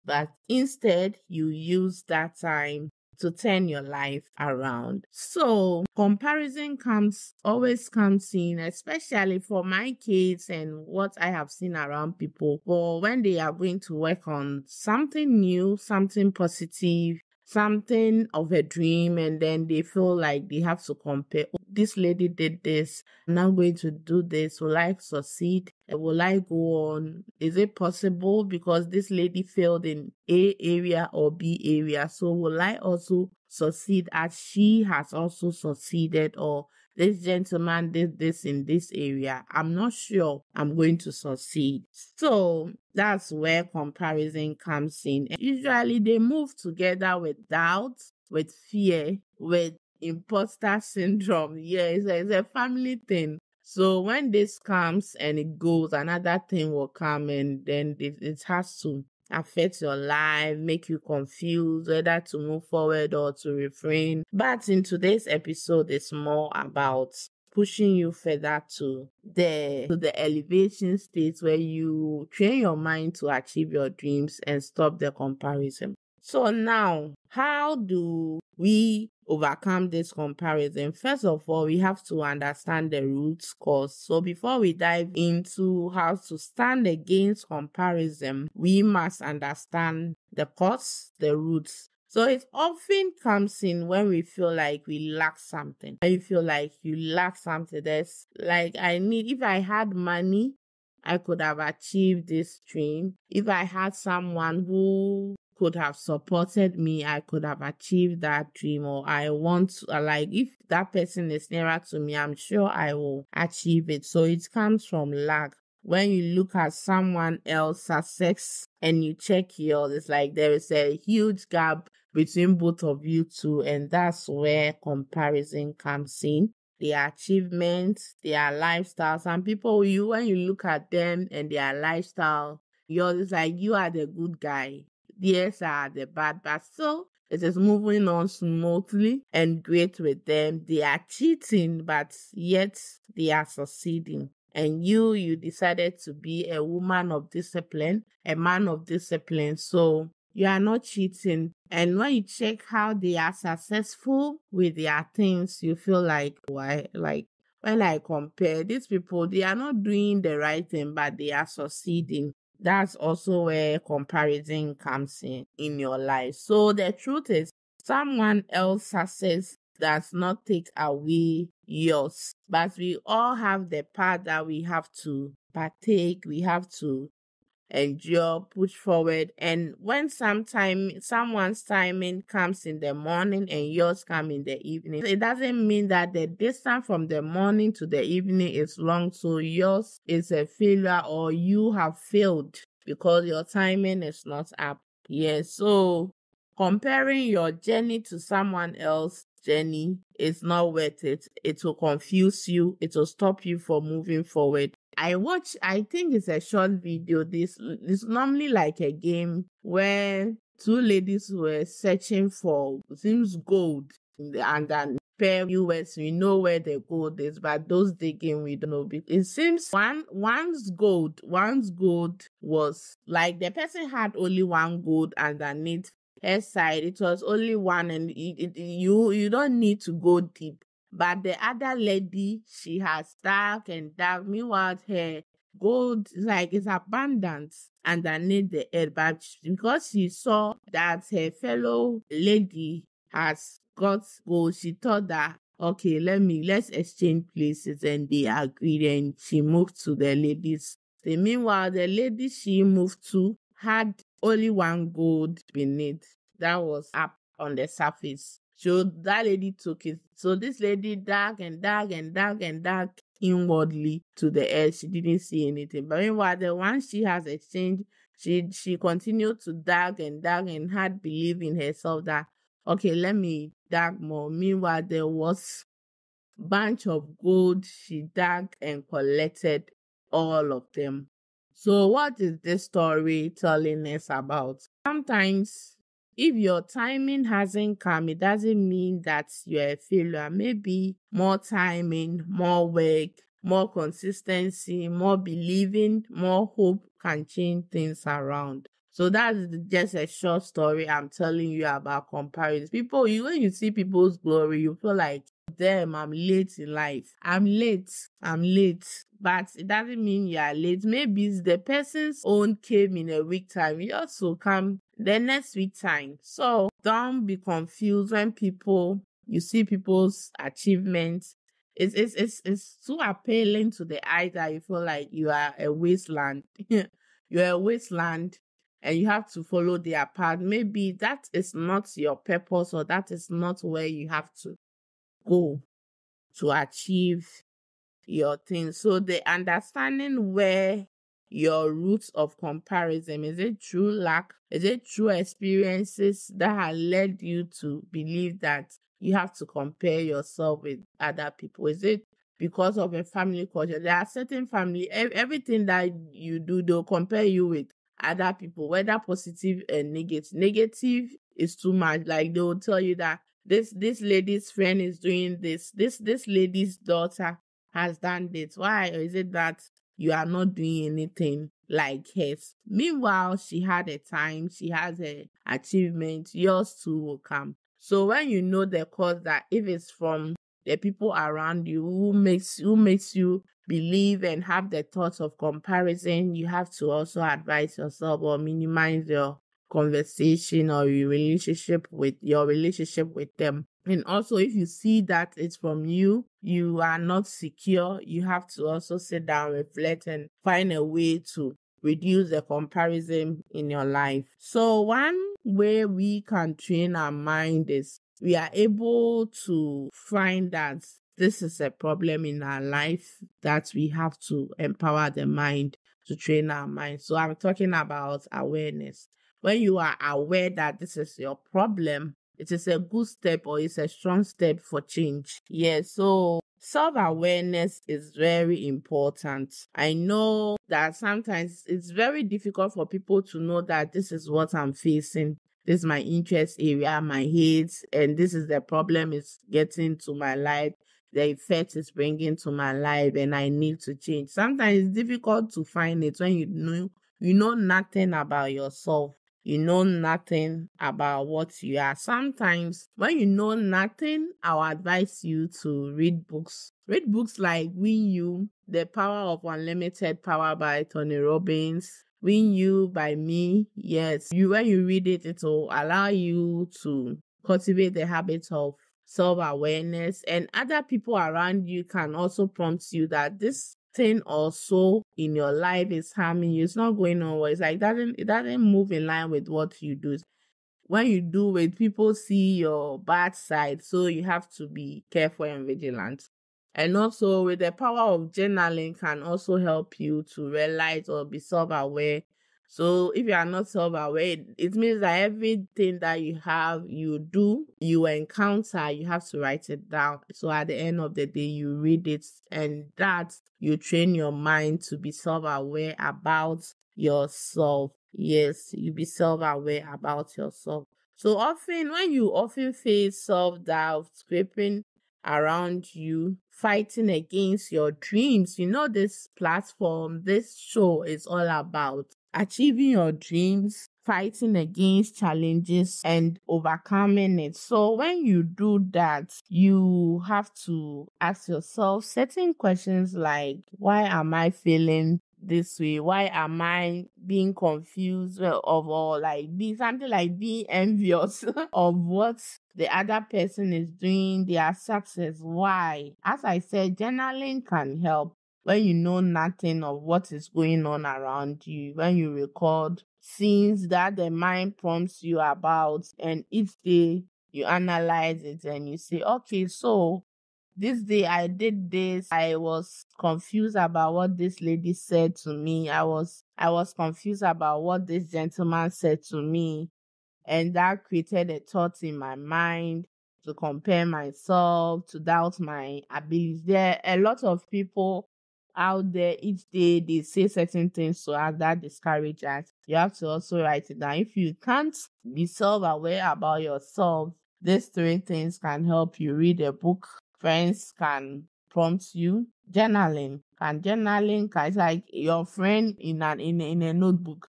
but instead you use that time to turn your life around. So comparison always comes in, especially for my kids and what I have seen around people. For when they are going to work on something new, something positive, something of a dream, and then they feel like they have to compare. Oh, this lady did this. I'm not going to do this. Will I succeed? Will I go on? Is it possible? Because this lady failed in A area or B area. So will I also succeed as she has also succeeded? Or this gentleman did this in this area. I'm not sure I'm going to succeed. So that's where comparison comes in. And usually they move together with doubt, with fear, with imposter syndrome. Yeah, it's a family thing. So when this comes and it goes, another thing will come, and then it has to affect your life, make you confused whether to move forward or to refrain. But in today's episode, it's more about pushing you further to the elevation state where you train your mind to achieve your dreams and stop the comparison. So now, how do we overcome this comparison? First of all, we have to understand the root cause. So before we dive into how to stand against comparison, we must understand the cause, the roots. So it often comes in when we feel like we lack something. When you feel like you lack something, there's like, if I had money, I could have achieved this dream. If I had someone who could have supported me, I could have achieved that dream. Or I want to, like, if that person is nearer to me, I'm sure I will achieve it. So it comes from lack. When you look at someone else's success and you check yours, it's like there is a huge gap between both of you two, and that's where comparison comes in. Their achievements, their lifestyle. Some people, when you look at them and their lifestyle, yours is like you are the good guy. Theirs are the bad, but still it is moving on smoothly and great with them. They are cheating, but yet they are succeeding. And you decided to be a woman of discipline, a man of discipline. So you are not cheating. And when you check how they are successful with their things, you feel like, why? Like, when I compare these people, they are not doing the right thing, but they are succeeding. That's also where comparison comes in your life. So the truth is, someone else's success does not take away yours, but we all have the part that we have to partake, we have to endure, push forward. And when someone's timing comes in the morning and yours come in the evening, it doesn't mean that the distance from the morning to the evening is long, so yours is a failure or you have failed because your timing is not up. Yes, so comparing your journey to someone else's journey is not worth it. It will confuse you. It will stop you from moving forward. I think it's a short video. This is normally like a game where two ladies were searching for, seems gold, and then per US, we know where the gold is, but those digging, we don't know. It seems one's gold was like the person had only one gold underneath her side. It was only one, and you don't need to go deep. But the other lady, she has dark and dark. Meanwhile, her gold is like it's abundant underneath the earth. But because she saw that her fellow lady has got gold, she thought that, okay, let's exchange places. And they agreed, and she moved to the ladies. Meanwhile, the lady she moved to had only one gold beneath that was up on the surface. So that lady took it. So this lady dug and dug and dug and dug inwardly to the earth. She didn't see anything. But meanwhile, the one she has exchanged, she continued to dug and had belief in herself that, okay, let me dug more. Meanwhile, there was bunch of gold. She dug and collected all of them. So what is this story telling us about? Sometimes if your timing hasn't come, it doesn't mean that you're a failure. Maybe more timing, more work, more consistency, more believing, more hope can change things around. So that's just a short story I'm telling you about comparison. People, when you see people's glory, you feel like, damn, I'm late in life. I'm late. I'm late. But it doesn't mean you are late. Maybe it's the person's own came in a week time. You also come the next week time. So don't be confused when you see people's achievements. It's too appealing to the eye that you feel like you are a wasteland. You're a wasteland and you have to follow their path. Maybe that is not your purpose, or that is not where you have to go to achieve your thing. So the understanding where your roots of comparison, is it true lack? Is it true experiences that have led you to believe that you have to compare yourself with other people? Is it because of a family culture? There are certain family, everything that you do, they'll compare you with other people, whether positive and negative. Negative is too much. Like they will tell you that this lady's friend is doing this. This lady's daughter has done this. Why? Or is it that you are not doing anything like hers? Meanwhile, she had a time, she has an achievement, yours too will come. So when you know the cause, that if it's from the people around you who makes you believe and have the thoughts of comparison, you have to also advise yourself or minimize your conversation or your relationship with them. And also, if you see that it's from you are not secure, you have to also sit down, reflect, and find a way to reduce the comparison in your life. So one way we can train our mind is we are able to find that this is a problem in our life that we have to empower the mind to train our mind. So I'm talking about awareness. When you are aware that this is your problem, it is a good step, or it's a strong step for change. Yes, so self-awareness is very important. I know that sometimes it's very difficult for people to know that this is what I'm facing. This is my interest area, my hate, and this is the problem it's getting to my life. The effect it's bringing to my life, and I need to change. Sometimes it's difficult to find it when you know nothing about yourself. You know nothing about what you are. Sometimes when you know nothing, I'll advise you to read books. Read books like Win You, The Power of Unlimited Power by Tony Robbins, Win You by Me. Yes, when you read it, it will allow you to cultivate the habit of self-awareness, and other people around you can also prompt you that this thing also in your life is harming you. It's not going on well. It's like it doesn't move in line with what you do. When you do it, people see your bad side, so you have to be careful and vigilant. And also, with the power of journaling can also help you to realize or be self-aware. So if you are not self-aware, it means that everything that you do, you encounter, you have to write it down. So at the end of the day, you read it, and that you train your mind to be self-aware about yourself. Yes, you be self-aware about yourself. So when you often face self-doubt creeping around you, fighting against your dreams, this platform, this show is all about achieving your dreams, fighting against challenges, and overcoming it. So when you do that, you have to ask yourself certain questions like, why am I feeling this way? Why am I being confused be something like being envious of what the other person is doing, their success? Why? As I said, journaling can help. When you know nothing of what is going on around you, when you record scenes that the mind prompts you about, and each day you analyze it and you say, okay, so this day I did this. I was confused about what this lady said to me. I was confused about what this gentleman said to me. And that created a thought in my mind to compare myself, to doubt my abilities. There are a lot of people out there, each day they say certain things to us that discourage us. You have to also write it down. If you can't be self-aware about yourself, these three things can help you. Read a book. Friends can prompt you. Journaling. It's like your friend in a notebook.